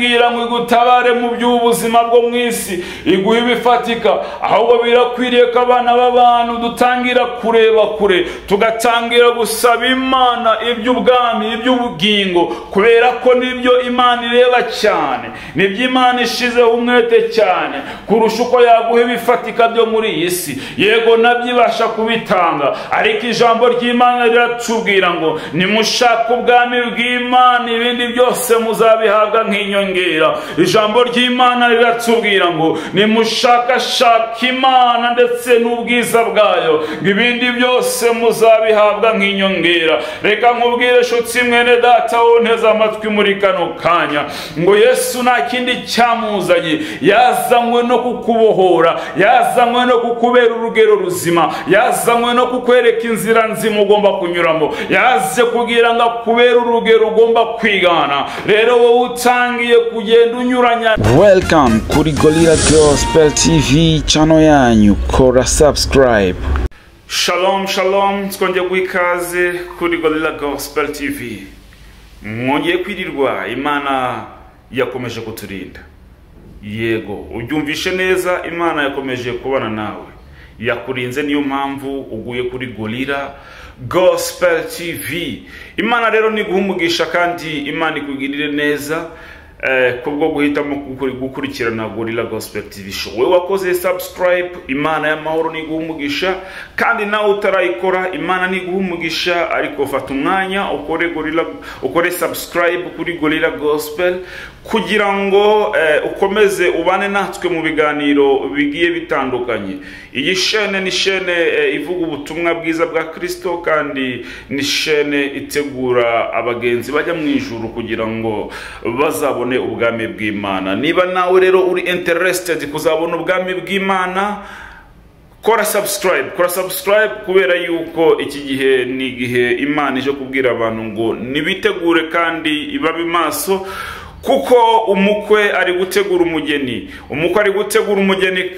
Gira ngo igutabare mu by'ubuzima bwo mwisi iguha ibifatika, ahubwo birakwiriye ko abana b'abantu dutangira kureba kure, tugatangira gusaba Imana iby'ubwami, iby'ubugingo, kubera ko nibyo Imana ireba cyane, nibyo Imana ishizeho umwete cyane kurusha uko yaguha ibifatika byo muri iyi si. Yego nabyibasha kubitanga, ariko ijambo ry'Imana riratubwira ngo nimushaka ubwami bw'Imana ibindi byose muzabihabwa nk'inyo. Ijambo ry'Imana riratubwira ngo nimushakashaka Imana ndetse n'ubwiza bwayo, ibindi byose muzabihabwa nk'inyongera. Reka nkubwire shutsi mwene data wonteza amatwi muri kano kanya ngo Yesu nta kindi cyamuzanye, yazanywe no kukubohora, yazanywe no kukubera urugero ruzima, yazanywe no kukwereka inzira nzima ugomba kunyuramo, yaje kugira ngo akubere urugero ugomba kwigana. Rero wowe utangiye kugenda unyuranya. Welcome kuri Gorilla Gospel TV channel yanyu, kora subscribe. Shalom shalom, twongeye guikaze kuri Gorilla Gospel TV. Mwongeye kwirirwa, Imana yakomeje kuturinda. Yego ubyumvishe neza, Imana yakomeje kubana nawe, yakurinze, niyo mpamvu uguye kuri Gorilla Gospel TV. Imana rero ni guhumugisha kandi Imana ikugirire neza kubwo guhitamo gukurikirana Gorilla Gospel TV show. Wewe wakoze subscribe, Imana y'amahoro ni guhumugisha, kandi nawe utarayikora, Imana ni guhumugisha, ariko fata umwanya ukore subscribe kuri Gorilla Gospel kugira ngo ukomeze ubane natwe mu biganiro bigiye bitandukanye. Iyi shene ni shene ivuga ubutumwa bwiza bwa Kristo, kandi ni shene itegura abagenzi bajya mu ijuru kugira ngo bazabone ubwami bw'Imana. Niba nawe rero uri interested kuzabona ubwami bw'Imana, kora subscribe kubera yuko iki gihe ni igihe Imana ije kubwira abantu ngo nibitegure kandi babe maso, kuko umukwe ari gutegura umugeni,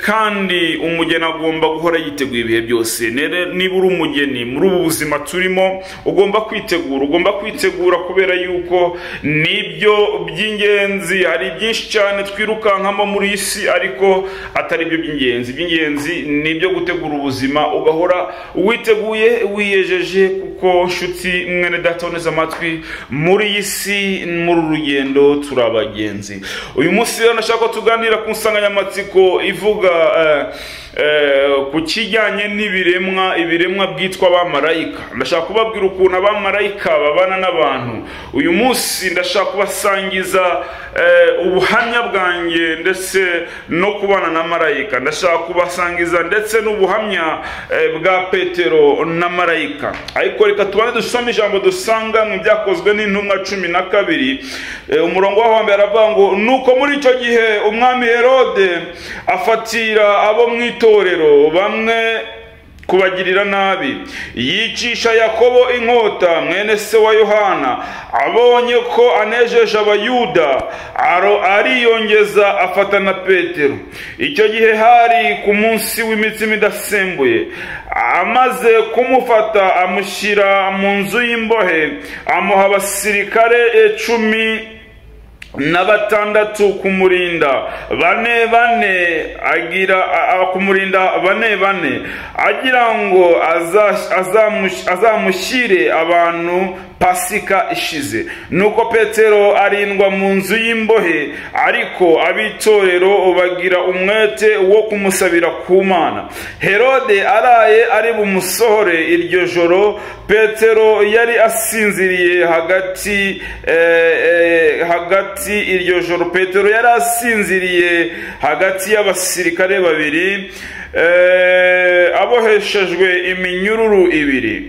kandi umugeni agomba guhora yiteguye ibihe byose. Niba uri umugeni muri ubu buzima turimo, ugomba kwitegura kubera yuko nibyo by'ingenzi. Hari byinshi cyane twirukankamo muri isi, ariko atari byo by'ingenzi. By'ingenzi nibyo gutegura ubuzima, ugahora witeguye, wiyejeje, kuko nshuti mwene data neza amatwi, muri iyi si, muri urugendo abagenzi. Uyu munsi rero nashaka ko tuganira ku nsanganyamatsiko ivuga ku kijyanye n'ibiremwa byitwa abamarayika. Ndashaka kubabwira ukuntu abamarayika babana n'abantu. Uyu munsi ndashaka kubasangiza ubuhamya bwanjye ndetse no kubana na marayika. Ndashaka kubasangiza ndetse n'ubuhamya bwa Petero na marayika. Ariko reka tubane dusome ijambo dusanga mu Byakozwe n'Intumwa 12 umurongo wa mbere aravuga ngo nuko muri icyo gihe umwami Herode afatira abo mu itorero bamwe kubagirira nabi, yicisha Yakobo inkota mwene se wa Yohana. Abonye ko anejeje abayuda, ariyongeza afata na Petero. Icyo gihe hari ku munsi w'imitsima idasembuye. Amaze kumufata amushyira mu nzu y'imbohe, amuha abasirikare 16 kumurinda bane agira ngo azamushyire abantu Pasika ishize. Nuko Petero arindwa mu nzu y'imbohe, ariko abitorero bagira umwete wo kumusabira ku Mana. Herode araye ari bumusohore iryo joro, Petero yari asinziriye hagati y'abasirikare babiri aboheshejwe iminyururu 2.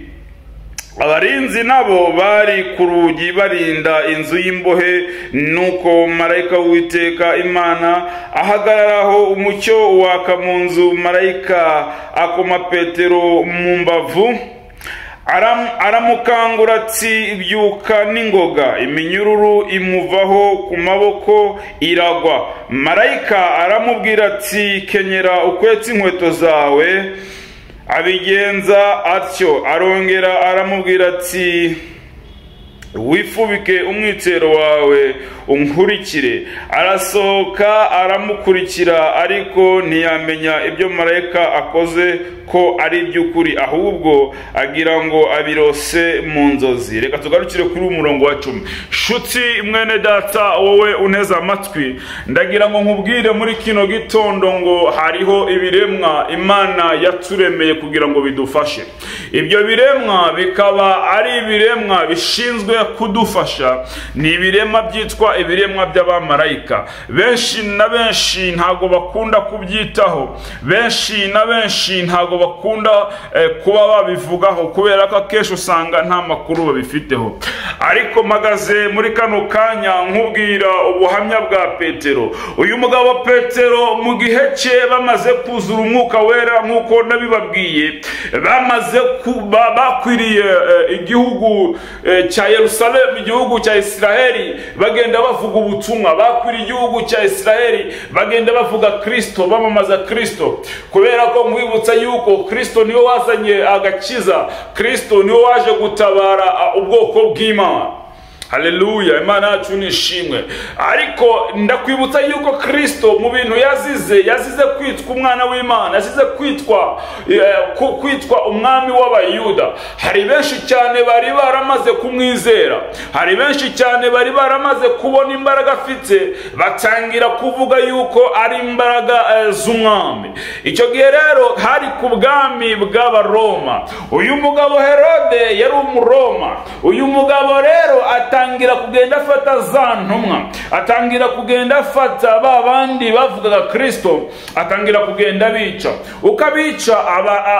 Abarinzi nabo bari ku rugi barinda inzu y'imbohe. Nuko marayika w'Uwiteka Imana ahagararaho, umucyo waka mu nzu. Marayika akoma Petero mu mbavu, aramukangura ati byuka n'ingoga. Iminyururu imuvaho ku maboko iragwa. Marayika aramubwira ati kenyera ukwetse inkweto zawe. Abigenza atyo. Arongera aramubwira ati wifubike umwitero wawe unkurikire. Arasohoka aramukurikira, ariko ntiyamenya ibyo marayika akoze ko ari iby'ukuri, ahubwo agira ngo abirose mu nzozi. Reka tugarukire kuri umurongo wa 10. Shuti mwene data, wowe unteze amatwi, ndagira ngo nkubwire muri kino gitondo ngo hariho ibiremwa Imana yaturemeye kugira ngo bidufashe. Ibyo biremwa bikaba ari ibiremwa bishinzwe kudufasha. Ni ibiremwa byitwa ibiremwa by'abamarayika. Benshi na benshi ntago bakunda kubyitaho, benshi na benshi ntago bakunda kuba babivugaho, kubera ko akenshi usanga nta makuru babifiteho. Ariko magaze muri kano kanya nkubwira ubuhamya bwa Petero. Uyu mugabo Petero mu gihe cye bamaze kuzura umwuka wera nk'uko nabibabwiye, bamaze bakwiriye igihugu cya Yerusalemu, igihugu cya Israeli, bagenda bavuga ubutumwa. Bakwiriye igihugu cya Israeli, bagenda bavuga Kristo, bamamaza Kristo, kubera ko mwibutsa yuko Kristo niwe wazanye agakiza, Kristo niwe waje gutabara ubwoko bw'Imana. Haleluya, Imana yacu nishimwe. Ariko ndakwibutsa yuko Kristo mu bintu yazize kwitwa umwana w'Imana, yazize kwitwa umwami w'abayuda. Hari benshi cyane bari baramaze kumwizera, hari benshi cyane bari baramaze kubona imbaraga afite, batangira kuvuga yuko ari imbaraga z'umwami. Icyo gihe rero hari ku bwami bw'Abaroma. Uyu mugabo Herode yari umuroma. Uyu mugabo rero atangira kugenda afata za ntumwa, atangira kugenda afata ba bandi bavugaga Kristo, atangira kugenda bica. Ukabica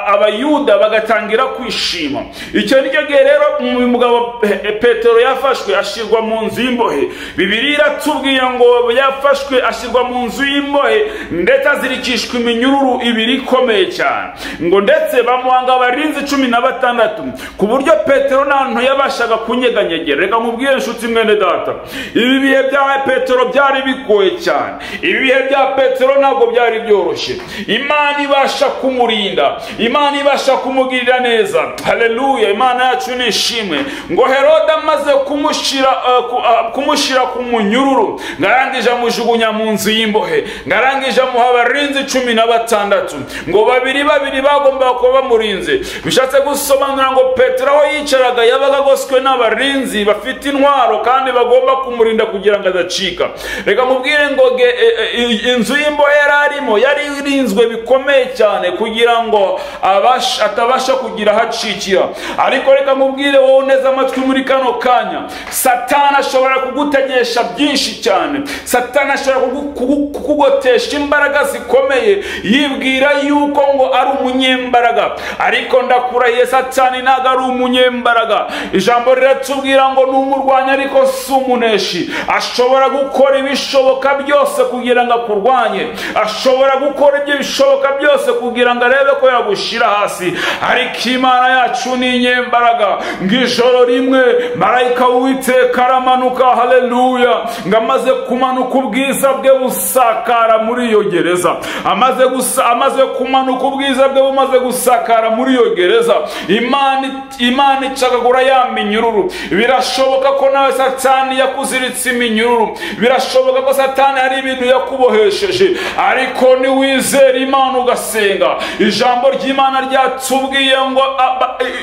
abayuda bagatangira kwishima. Icyo nicyo gihe rero uyu mugabo Petero yafashwe ashirwa mu nzu y'imbohe. Bibiliya iratubwiye ngo yafashwe ashirwa mu nzu y'imbohe, ndetse azirikishwa iminyururu ibiri ikomeye cyane, ngo ndetse bamuhanga abarinzi 16, ku buryo Petero ntanto yabashaga kunyeganyegera. Reka mubwire nshuti mwene data, ibi bihe bya Petero byari bigoye cyane. Ibi bihe bya Petero ntabwo byari byoroshye. Imana ibasha kumurinda, Imana ibasha kumugirira neza. Haleluya, Imana yacu nishimwe. Ngo Herode amaze kumushira ku munyururu, ngarangije amujugunya mu nzu y'imbohe, ngarangije amuha abarinzi 16, ngo babiri bagomba kuba bamurinze. Bishatse gusobanura ngo Petero aho yicaraga yabaga agoswe n'abarinzi bafite intwaro kandi bagomba kumurinda kugira ngo adacika. Reka mubwire ngo inzu y'imbohe yararimo yari irinzwe bikomeye cyane kugira ngo atabasha kugira hacikira. Ariko reka mubwire wowe neza amatwi muri kano kanya, Satani ashobora kugutegesha byinshi cyane. Satani ashobora kukugotesha imbaraga zikomeye, yibwira yuko ngo ari umunyembaraga. Ariko ndakurahiye, Satani ntago ari umunyembaraga. Ijambo riratubwira ngo n'umurwanya ariko si umuneshi. Ashobora gukora ibishoboka byose kugira ngo akurwanye, ashobora gukora ibyo bishoboka byose kugira ngo arebe ko yagushira hasi. Ariko Imana yacu ni inyembaraga. Ngijoro rimwe marayika w'Uwiteka aramanuka, haleluya, ngamaze kumanuka ubwiza bwe busakara muri iyo gereza. Amaze kumanuka ubwiza bwe bumaze gusakara muri iyo gereza, Imana icagagura ya minyururu. Birashoboka ko nawe Satani yakuziritse iminyururu, birashoboka ko Satani hari ibintu yakubohesheje, ariko ni wizera Imana ugasenga. Ijambo ry'Imana ryatubwiye ngo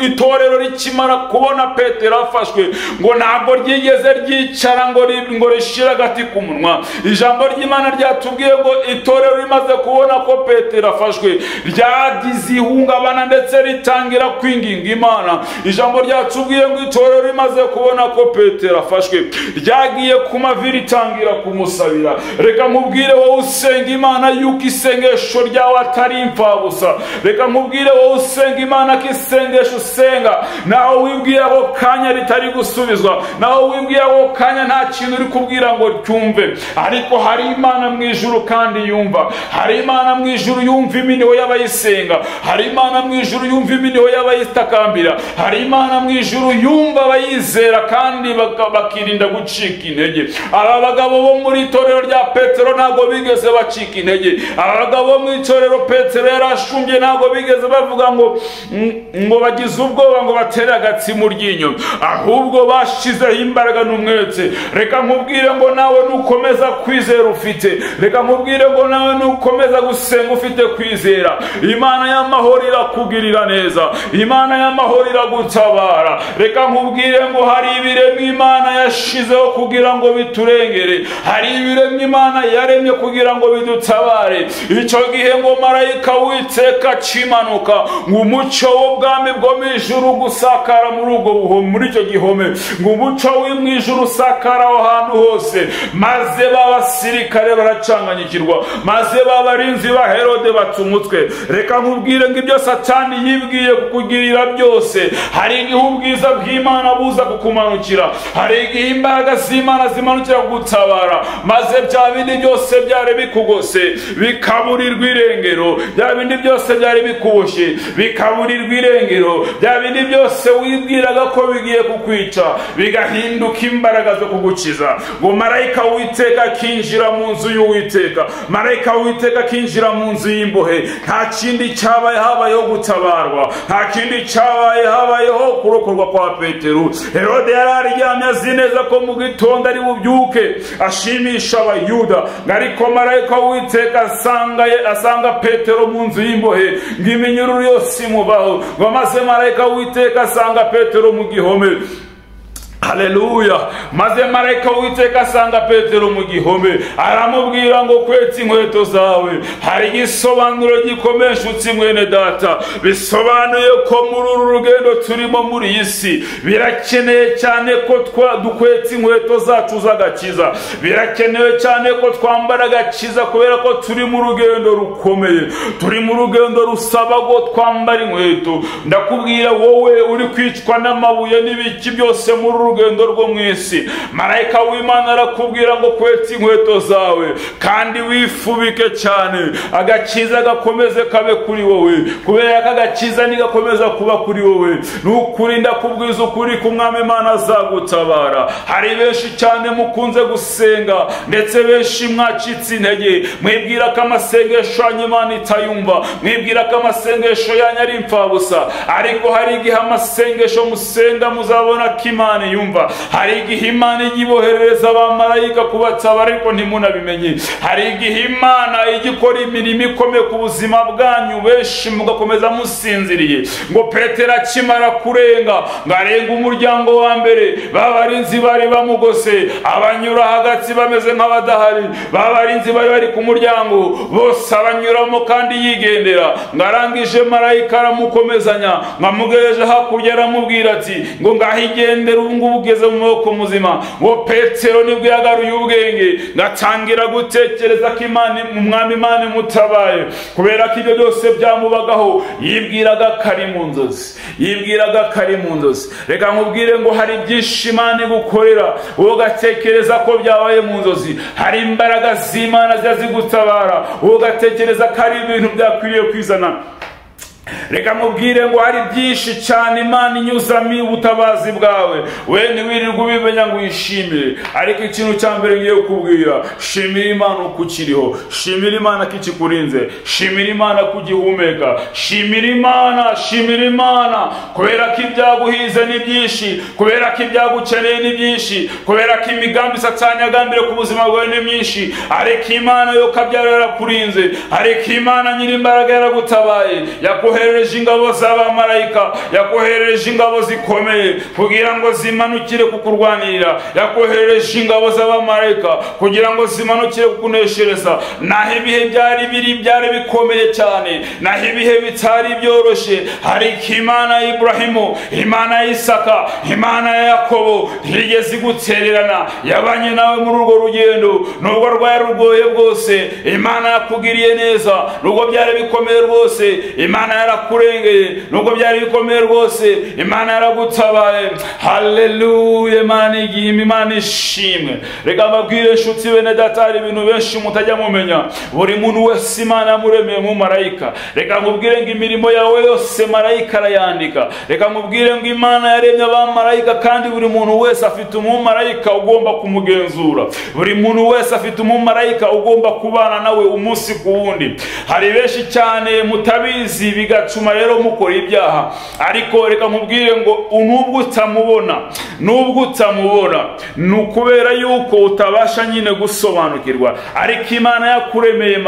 itorero rikimara kubona Petero afashwe, ngo ntabwo ryigeze ryicara ngo rishira agati ku munwa. Ijambo ry'Imana ryatubwiye ngo itorero rimaze kubona ko Petero afashwe, ryagize ihungabana ndetse ritangira kwinginga Imana. Ijambo ryatubwiye ngo itorero rimaze kubona ko Petero afashwe, ryagiye ku mavi ritangira kumusabira. Reka mubwire wowe usenga Imana yuko isengesho ryawe atari imfabusa. Reka mubwire wowe usenga Imana ko isengesho usenga naho wibwira ko kanya ritari gusubizwa, naho wibwira ko kanya nta kintu uri kubwira ngo cyumve, ariko hari Imana mu ijuru kandi yumva. Hari Imana mu ijuru yumva iminiho y'abayisenga, hari Imana mu ijuru yumva iminiho y'abayitakambira, hari Imana mu ijuru yumva abayizera kandi kandi bakirinda gucika intege. Aba bagabo bo muri itorero rya Petero ntabwo bigeze bacika intege. Aba bagabo bo mu itorero Petero yarashumbye ntabwo bigeze bavuga ngo bagize ubwoba ngo batere agatsi mu ryinyo, ahubwo bashizeho imbaraga n'umwete. Reka nkubwire ngo nawe nukomeza kwizera ufite, reka nkubwire ngo nawe nukomeza gusenga ufite kwizera, Imana y'amahoro irakugirira neza, Imana y'amahoro iragutabara. Reka nkubwire ngo hari ibiremwa Imana yashizeho kugira ngo biturengere, hari ibiremwa Imana yaremye kugira ngo bidutabare. Icyo gihe ngo marayika w'Uwiteka kimanuka, ngo umucyo w'ubwami bwo mu ijuru gusakara muri icyo gihome, ngo umucyo w'mu ijuru usakara aho hantu hose, maze babasirikare baracanganyikirwa, maze babarinzi ba Herode baca umutwe. Reka nkubwire ngo ibyo Satani yibwiye kukugirira byose, hari igihe ubwiza bw'Imana buza kukumanukira, hari igihe imbaraga z'Imana zimanukira kugutabara, maze bya bindi byose byari bikugose bikaburirwa irengero, bya bindi byose byari bikuboshye bikaburirwa irengero, bya bindi byose wibwiraga ko bigiye kukwica bigahinduka imbaraga zo kugukiza. Ngo marayika w'Uwiteka akinjira mu nzu y'Uwiteka, marayika w'Uwiteka akinjira mu nzu y'imbohe. Nta kindi cyabaye habayeho gutabarwa, nta kindi cyabaye habayeho kurokorwa kwa Petero. Herode yari aryamye azi neza ko mu gitondo ari bubyuke ashimisha Abayuda, ariko marayika w'Uwiteka asanga Petero mu nzu y'imbohe, ngo iminyururu yose imubaho, ngo maze marayika w'Uwiteka asanga Petero mu gihome. Haleluya. Maze marayika w'Uwiteka asanga Petero mu gihome, aramubwira ngo kwetsa inkweto zawe. Hari igisobanuro gikomeye nshuti mwene data, bisobanuye ko muri uru rugendo turimo muri iyi si birakeneye cyane ko dukwetsa inkweto zacu z'agakiza, birakenewe cyane ko twambara agakiza, kubera ko turi mu rugendo rukomeye, turi mu rugendo rusaba ko twambara inkweto. Ndakubwira wowe uri kwicwa n'amabuye n'ibiki byose muri urugendo rwo mu isi, marayika w'Imana arakubwira ngo kwetsa inkweto zawe kandi wifubike cyane, agakiza gakomeze kabe kuri wowe, kubera ko agakiza nigakomeza kuba kuri wowe, n'ukuri ndakubwiza ukuri ko Umwami Imana azagutabara. Hari benshi cyane mukunze gusenga, ndetse benshi mwacitse intege, mwibwira ko amasengesho yanyu Imana itayumva, mwibwira ko amasengesho yanyu ari impfabusa, ariko hari igihe amasengesho musenga muzabona ko Imana yumva. Hari igihe Imana igiboherereza abamarayika kubatabara ariko ntimunabimenye. Hari igihe Imana igikora imirimo ikomeye ku buzima bwanyu, benshi mugakomeza musinziriye. Ngo Petero akimara kurenga, ngo arenga umuryango wa mbere, babarinzi bari bamugose, abanyura hagati bameze nk'abadahari, babarinzi bari ku muryango bose abanyuramo kandi yigendera. Ngo arangije marayika aramukomezanya, ngo amugejeje hakurya aramubwira ati ngo ngahigendera, ubu ngubu ugeze mu maboko muzima. Ngo Petero nibwo yagaruye ubwenge, ngatangira gutekereza ko Umwami Imana imutabaye, kubera ko ibyo byose byamubagaho yibwiraga kari mu nzozi, yibwiraga kari mu nzozi. Reka nkubwire ngo hari byinshi Imana igukorera wowe ugatekereza ko byabaye mu nzozi. Hari imbaraga z'Imana ziza zigutabara wowe ugatekereza ko ari ibintu byakwiriye kwizana. Reka mubwire ngo hari byinshi cyane Imana inyuzamo ubutabazi bwawe, we ntiwirirwe ubimenya ngo uyishimire. Ariko ikintu cya mbere ngiye kukubwira, shimira Imana uko ukiriho, shimira Imana ko ikikurinze, shimira Imana ko ugihumeka, shimira Imana, shimira Imana, kubera ko ibyaguhize ni byinshi, kubera ko ibyagukeneye ni byinshi, kubera ko imigambi Satani yagambiriye ku buzima bwawe ni myinshi, ariko Imana yo kabyara yarakurinze, ariko Imana nyirimbaraga yaragutabaye, yakohereje ingabo z'abamarayika, yakohereje ingabo zikomeye kugira ngo zimanukire kukurwanirira, yakohereje ingabo z'abamarayika kugira ngo zimanukire kukuneshereza. Naho ibihe byari bikomeye cyane, naho ibihe bitari byoroshye, ariko Imana ya Iburahimu, Imana ya Isaka, Imana ya Yakobo ntigeze igutererana, yabanye nawe muri urwo rugendo. Nubwo rwari rugoye bwose, Imana yakugiriye neza. Nubwo byari bikomeye rwose, Imana yarakurengeye, nubwo byari bikomeye rwose Imana yaragutabaye. Haleluya, Imana igimba, Imana ishimwe. Reka mbabwire inshuti bene data, hari ibintu benshi mutajya mumenya. Buri muntu wese Imana yamuremeye mu marayika. Reka nkubwire ngo imirimo yawe yose marayika arayandika. Reka nkubwire ngo Imana yaremye abamarayika, kandi buri muntu wese afite umumarayika ugomba kumugenzura. Buri muntu wese afite umumarayika ugomba kubana nawe umunsi ku wundi. Hari benshi cyane mutabizi, bigatuma rero mukora ibyaha. Ariko reka nkubwire ngo nubwo utamubona ni ukubera yuko utabasha nyine gusobanukirwa. Ariko Imana yakuremeye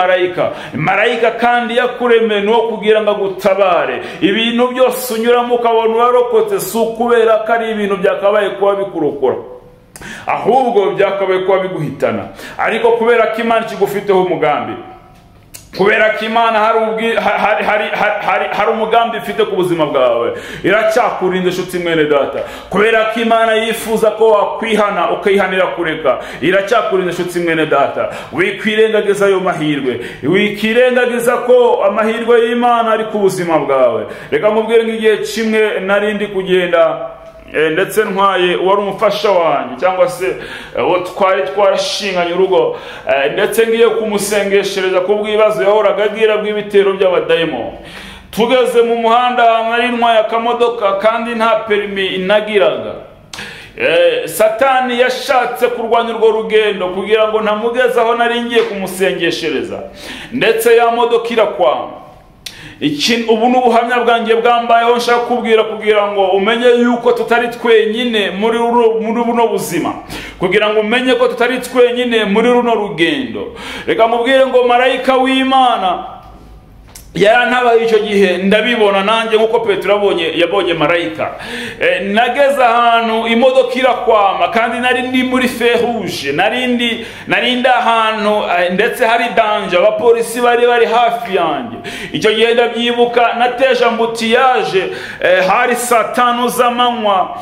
marayika kandi yakuremeye no kugira ngo agutabare. Ibintu byose unyuramo ukabona urarokotse, si ukubera ko ari ibintu byakabaye kuba bikurokora, ahubwo byakabaye kuba biguhitana. Ariko kubera ko Imana ikigufiteho umugambi, kubera ko Imana hari umugambi ifite ku buzima bwawe, iracyakurinda inshuti mwene data. Kubera ko Imana yifuza ko wakwihana ukayihanira kureka, iracyakurinda inshuti mwene data. Wikwirengagiza ayo mahirwe, wikirengagiza ko amahirwe y'Imana ari ku buzima bwawe. Reka mubwire nk'igihe kimwe narindi kugenda, ndetse ntwaye wari umufasha wanjye, cyangwa se uwo twari twarashinganye urugo, ndetse ngiye kumusengeshereza kubw'ibibazo yahoraga agira bw'ibitero by'abadayimoni. Tugeze mu muhanda, nari ntwaye akamodoka kandi nta perimi inagiraga. Satani yashatse kurwanya urwo rugendo kugira ngo ntamugeze aho nari ngiye kumusengeshereza, ndetse ya modoka irakwama. Ubu n'ubuhamya bwanjye bwambayeho nshaka kubwira kugira ngo umenye yuko tutari twenyine muri buno buzima, kugira ngo umenye ko tutari twenyine muri runo rugendo. Reka mubwire ngo marayika w'Imana yarantabaye icyo gihe, ndabibona nanjye nkuko Petero yabonye marayika. Nageze ahantu imodoka irakwama, kandi nari ndi muri feruje, nari ndi ahantu ndetse hari danje, abapolisi bari hafi yanjye. Icyo gihe ndabyibuka, nateje ambutiyaje, hari 5 z'amanywa,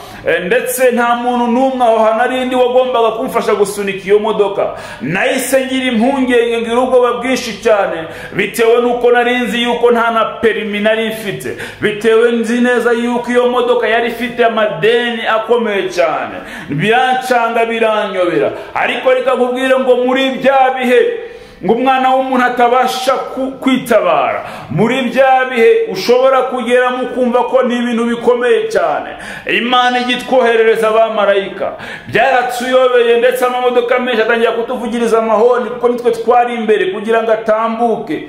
ndetse nta muntu n'umwe aho nari ndi wagombaga kumfasha gusunika iyo modoka. Nahise ngira impungenge, ngira ubwoba bwinshi cyane, bitewe nuko nari nzi yuko nta na perimi nari mfite, bitewe nzi neza yuko iyo modoka yari ifite amadeni akomeye cyane. Birancanga, biranyobera. Ariko reka nkubwire ngo muri bya bihe ngo umwana w'umuntu atabasha kwitabara, muri bya bihe ushobora kugeramo ukumva ko ni ibintu bikomeye cyane, Imana igitwoherereza abamarayika. Byaratuyobeye, ndetse amamodoka menshi atangira kutuvugiriza amahoni, kuko nitwe twari imbere kugira ngo atambuke.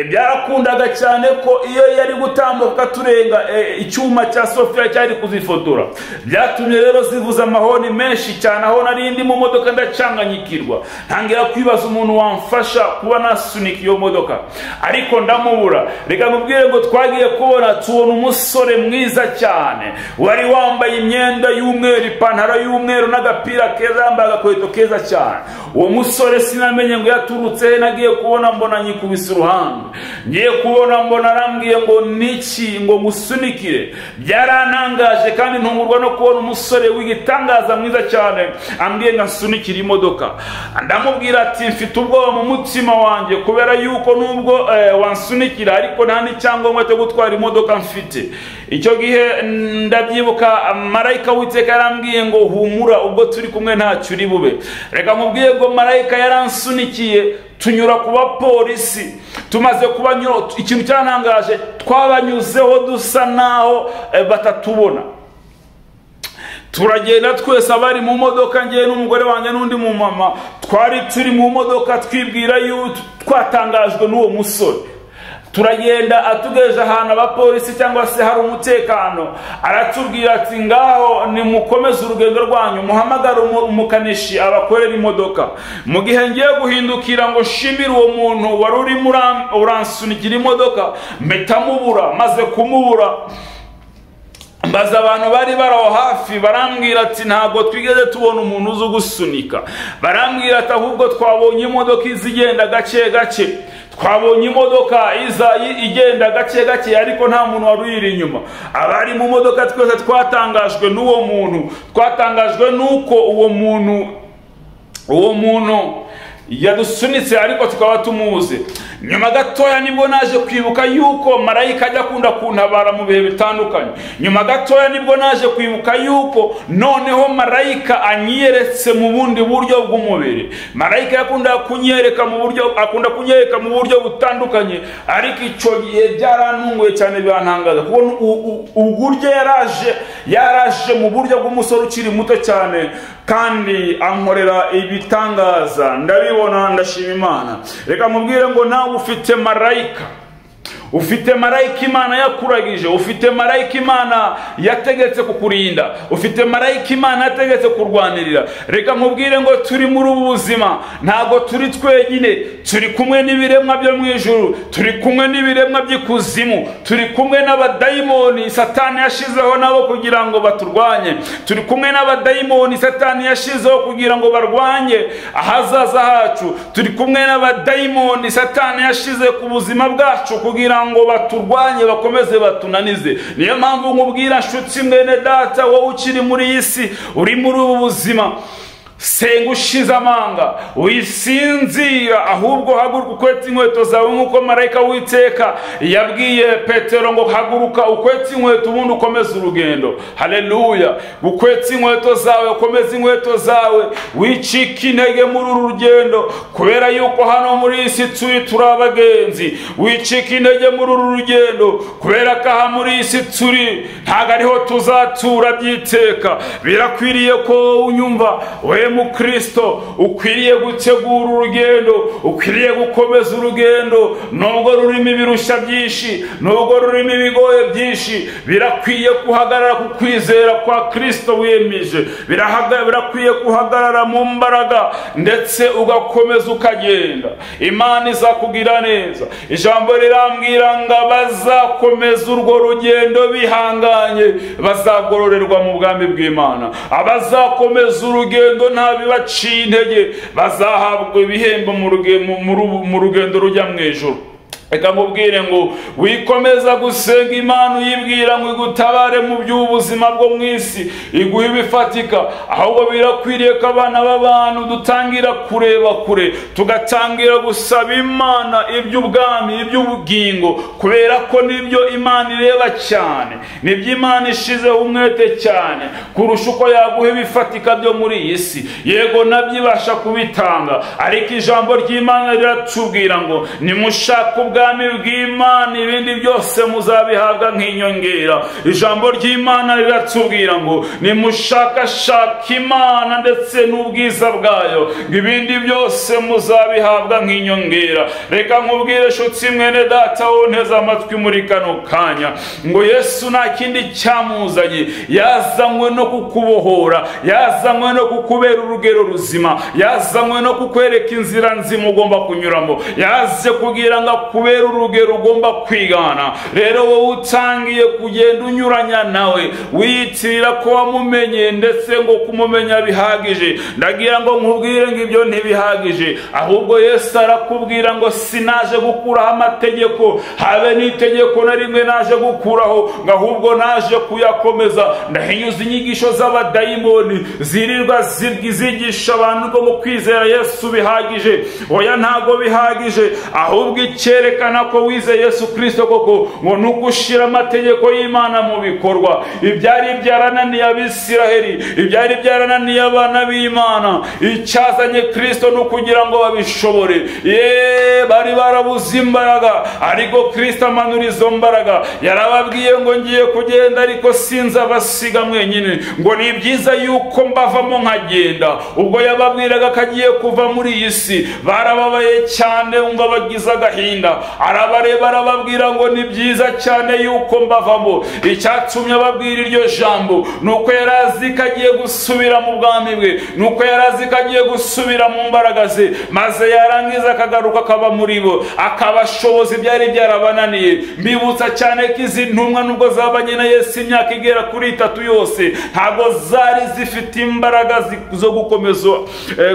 Byarakundaga cyane ko iyo yari gutambuka turenga, icyuma cya Sofia cyari kuzifotora. Byatumye rero zivuza amahoni menshi cyane, aho nari ndi mu modoka ndacanganyikirwa, ntangira kwibaza umuntu wamfasha kuba nasunika iyo modoka, ariko ndamubura. Reka nkubwire ngo twagiye tubona umusore mwiza cyane, wari wambaye imyenda y'umweru, ipantaro y'umweru n'agapira keza, yambaye agakweto keza cyane. Uwo musore sinamenye ngo yaturutse he, nagiye kubona mbona nyikubise uruhande, ngiye kubona mbona arambwiye ngo niki, ngo musunikire. Byaranangaje kandi ntungurwa no kubona umusore w'igitangaza mwiza cyane ambwiye ngo nsunikire imodoka. Ndamubwira ati mfite ubwoba mu mutima wanjye, kubera yuko nubwo wansunikira ariko nta n'icyangombwa cyo gutwara imodoka mfite. Icyo gihe ndabyibuka, marayika w'Uwiteka yarambwiye ngo humura, ubwo turi kumwe ntacyo uri bube. Reka nkubwiye ngo marayika yaransunikiye, tunyura ku bapolisi. Tumaze kubanyura, ikintu cyantangaje, twabanyuzeho dusa naho batatubona. Turagenda twese abari mu modoka, ngiye n'umugore wanjye n'undi mu mama, twari turi mu modoka twibwira yuko twatangajwe n'uwo musore. Turagenda atugejeje ahantu abapolisi cyangwa se hari umutekano, aratubwira ati ngaho nimukomeze urugendo rwanyu, muhamagara umukanishi abakorera imodoka. Mu gihe ngiye guhindukira ngo nshimire uwo muntu wari urimo uransunikira imodoka, mpita mubura. Maze kumubura, mbaza abantu bari baraho hafi, barambwira ati ntabwo twigeze tubona umuntu uzi gusunika. Barambwira ati ahubwo twabonye imodoka izigenda gake gake, twabonye imodoka igenda gake gake, ariko nta muntu wari uyiri inyuma. Abari mu modoka twese twatangajwe n'uwo muntu, twatangajwe nuko uwo muntu yadusunitse ariko tukaba tumuzi. Nyuma gatoya nibwo naje kwibuka yuko marayika ajya akunda kuntabara mu bihe bitandukanye. Nyuma gatoya nibwo naje kwibuka yuko noneho marayika anyeretse mu bundi buryo bw'umubiri. Marayika akunda kunyereka mu buryo butandukanye, ariko icyo gihe byarantunguye cyane birantangaza kubona uburyo yaraje mu buryo bw'umusore ukiri muto cyane kandi ankorera ibitangaza. Ndabibona, ndashima Imana. Reka mubwire ngo nawe ufite marayika Imana yakuragije, ufite marayika Imana yategetse kukurinda, ufite marayika Imana yategetse kurwanirira. Reka mubwire ngo turi muri ubu buzima ntago turi twenyine, turi kumwe n'ibiremwa byo mu ijuru, turi kumwe n'ibiremwa by'ikuzimu, turi kumwe n'abadayimoni Satani yashizeho nabo kugira ngo baturwanye, turi kumwe n'abadayimoni Satani yashizeho kugira ngo barwanye ahazaza hacu, turi kumwe n'abadayimoni Satani yashize ku buzima bwacu kugira ngo baturwanye bakomeze batunanize. Niyo mpamvu nkubwira nshuti mwene data, wowe ukiri muri iyi si, uri muri ubu buzima, senga ushize amanga, wisinzira, ahubwo haguruka ukwetse inkweto zawe nk'uko marayika w'Uwiteka yabwiye Petero ngo haguruka ukwetse inkweto ubundi ukomeze urugendo. Haleluya! Ukwetse inkweto zawe, ukomeze inkweto zawe, wicika intege muri uru rugendo, kubera yuko hano muri iyi si turi abagenzi. Wicika intege muri uru rugendo kubera ko aha muri iyi si turi ntago ariho tuzatura by'iteka. Birakwiriye ko unyumva, we mu Kristo, ukwiriye gutegura urugendo, ukwiriye gukomeza urugendo, nubwo rurimo ibirushya byinshi, nubwo rurimo ibigoye byinshi. Birakwiye kuhagarara ku kwizera kwa Kristo wiyemeje, birakwiye kuhagarara mu mbaraga ndetse ugakomeza ukagenda. Imana izakugira neza. Ijambo rirambwira ngo abazakomeza urwo rugendo bihanganye bazagororerwa mu bwami bw'Imana. Abazakomeza urugendo nta bibaciye intege bazahabwa ibihembo mu rugendo rujya mu ijuru. Reka mubwire ngo wikomeza gusenga Imana uyibwira ngo igutabare mu by'ubuzima bwo mu isi, iguhe ibifatika. Ahubwo birakwiriye ko abana b'abantu dutangira kureba kure, tugatangira gusaba Imana iby'ubwami, iby'ubugingo, kubera ko nibyo Imana ireba cyane, nibyo Imana ishizeho umwete cyane kurusha uko yaguha ibifatika byo muri iyi si. Yego nabyo ibasha kubitanga, ariko ijambo ry'Imana riratubwira ngo nimushaka ubwami bw'Imana ibindi byose muzabihabwa nk'inyongera. Ijambo ry'Imana riratubwira ngo nimushakashaka Imana ndetse n'ubwiza bwayo, ibindi byose muzabihabwa nk'inyongera. Reka nkubwire nshuti mwene data wonteze amatwi muri kano kanya ngo Yesu nta kindi cyamuzanye, yazanywe no kukubohora, yazanywe no kukubera urugero ruzima, yazanywe no kukwereka inzira nzima ugomba kunyuramo, yaze kugira ngo kubera urugero ugomba kwigana. Rero wowe utangiye kugenda unyuranya nawe, wiyitirira ko wamumenye ndetse ngo kumumenya bihagije. Ndagira ngo nkubwire ngo ibyo ntibihagije, ahubwo Yesu arakubwira ngo sinaje gukuraho amategeko, habe n'itegeko na rimwe naje gukuraho, ngo ahubwo naje kuyakomeza. Ndahinyuza inyigisho z'abadayimoni zirirwa zigisha abantu ko mu kwizera Yesu bihagije. Oya, ntago bihagije, ahubwo icyerekana ko wize Yesu Kristo koko ngo nugushira amategeko y'Imana mu bikorwa. Ibyari byarananiye Abisiraheli, ibyari byarananiye abana b'Imana, icyazanye Kristo no kugira ngo babishobore. Bari barabuze imbaraga, ariko Kristo amanura izo mbaraga. Yarababwiye ngo ngiye kugenda ariko sinzabasiga mwenyine, ngo ni byiza yuko mbavamo nkagenda. Ubwo yababwiraga ko agiye kuva muri iyi si, barababaye cyane, umva bagize agahinda. Arabareba arababwira ngo ni byiza cyane yuko mbavamo. Icyatumye ababwira iryo jambo nuko yarazi ko agiye gusubira mu bwami bwe, nuko yarazi ko agiye gusubira mu mbaraga ze, maze yarangiza akagaruka akaba muri bo, akabashoboza ibyari byarabananiye. Mbibutsa cyane ko izi ntumwa nubwo zabanye na Yesu imyaka igera kuri 3 yose, ntago zari zifite imbaraga zo gukomeza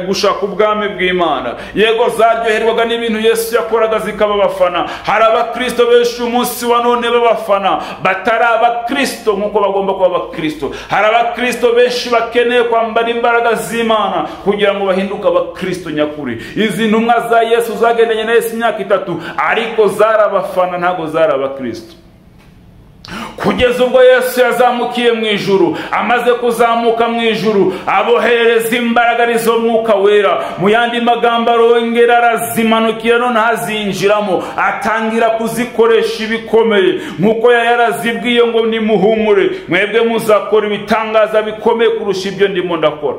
gushaka ubwami bw'Imana. Yego zaryoherwaga n'ibintu Yesu yakoraga zikababafasha, abafana. Hari abakristo benshi umunsi wa none b'abafana batari abakristo nk'uko bagomba kuba abakristo. Hari abakristo benshi bakeneye kwambara imbaraga z'Imana kugira ngo bahinduke abakristo nyakuri. Izi ntumwa za Yesu zagendanye na Yesu imyaka 3 ariko zari abafana, ntago zari abakristo. Kugeza ubwo Yesu yazamukiye mu ijuru, amaze kuzamuka mu ijuru abohereza imbaraga arizo Mwuka Wera. Mu yandi magambo arongera arazimanukira none azinjiramo, atangira kuzikoresha ibikomeye nk'uko yarazibwiye ngo nimuhumure mwebwe muzakora ibitangaza bikomeye kurusha ibyo ndimo ndakora.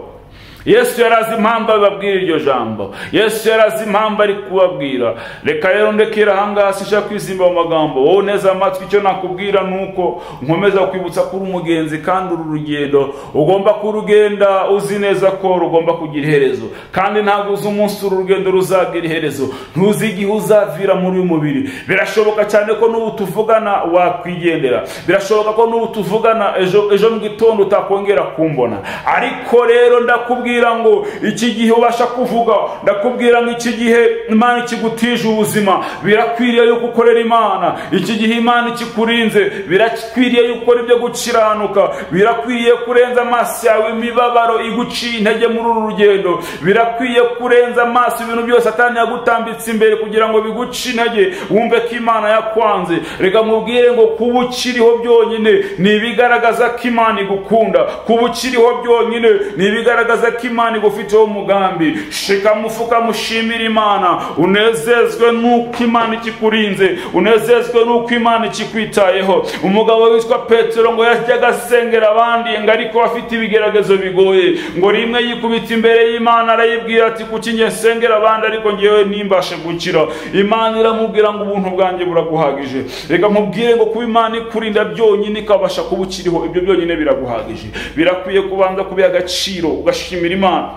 Yesu yarazi impamvu ababwira iryo jambo. Yesu yarazi impamvu ari kubabwira. Reka rero ndekera ahangaha sishaka kwizimba mu magambo. Wowe neza amatwi, icyo nakubwira nuko nkomeza kwibutsa kuri umugenzi kandi uru rugendo ugomba kurugenda uzi neza ko rugomba kugira iherezo, kandi ntabwo uzi umunsi uru rugendo ruzagira iherezo. Ntuzi igihe uzavira muri uyu mubiri. Birashoboka cyane ko n'ubu tuvugana wakwigendera. Birashoboka ko n'ubu tuvugana ejo mu gitondo utakongera kumbona. Ariko rero ndakubwira ngo iki gihe ubasha kuvuga, ndakubwira ngo iki gihe Imana ikigutije ubuzima, birakwiriye yuko ukorera Imana. Iki gihe Imana ikikurinze, birakwiriye yuko ukora ibyo gukiranuka. Birakwiriye kurenza amaso yawe imibabaro iguciye intege muri uru rugendo. Birakwiye kurenza amaso ibintu byose Satani yagutambitse imbere kugira ngo biguci intege wumve ko Imana yakwanze. Reka mubwire ngo kuba ukiriho byonyine ni ibigaragaza ko Imana igukunda. Kuba ukiriho byonyine ni ibigaragaza ko Imana igufiteho umugambi. Shika mufuka mushimira Imana, unezezwe nuko Imana ikikurinze, unezezwe nuko Imana ikikwitayeho. Umugabo witwa Petero ngo yajyaga asengera abandi ngo ariko afite ibigeragezo bigoye, ngo rimwe yikubita imbere y'Imana arayibwira ati kuki nge nsengera abandi ariko ngewe nimbashe gukira? Imana iramubwira ngo ubuntu bwanjye buraguhagije. Reka mubwire ngo kuba Imana ikurinda byonyine ikabasha kuba ukiriho, ibyo byonyine biraguhagije. Birakwiye kubanza kubiha agaciro ugashimira Imana.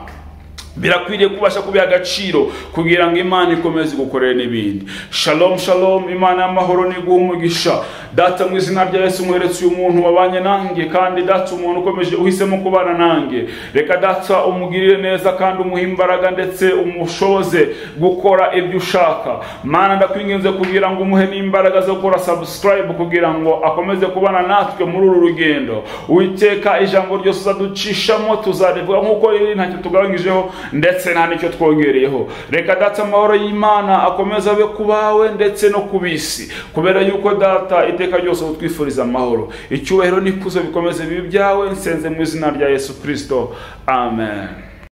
Birakwiriye kubasha kubiha agaciro kugira ngo Imana ikomeze gukorera n'ibindi. Shalom shalom, Imana y'amahoro niguha umugisha. Data mu izina rya Yesu mweretse uyu muntu wabanye nanjye, kandi data umuntu ukomeje uhisemo kubana nanjye, reka data umugirire neza kandi umuhe imbaraga ndetse umushoboze gukora ibyo ushaka. Mana ndakwinginze kugira ngo umuhe n'imbaraga zo gukora subscribe kugira ngo akomeze kubana natwe muri uru rugendo. Uwiteka ijambo ryose uzaducishamo tuzarivuga nk'uko riri, ntacyo tugabanyijeho ndetse nta nicyo twongereyeho. Reka data amahoro y'Imana akomeza abe kubawe ndetse no kubisi, kubera yuko data iteka ryose utwifuriza amahoro. Icyubahiro n'ikuzo bikomeze bibe byawe, nsenze mu izina rya Yesu Kristo, amen.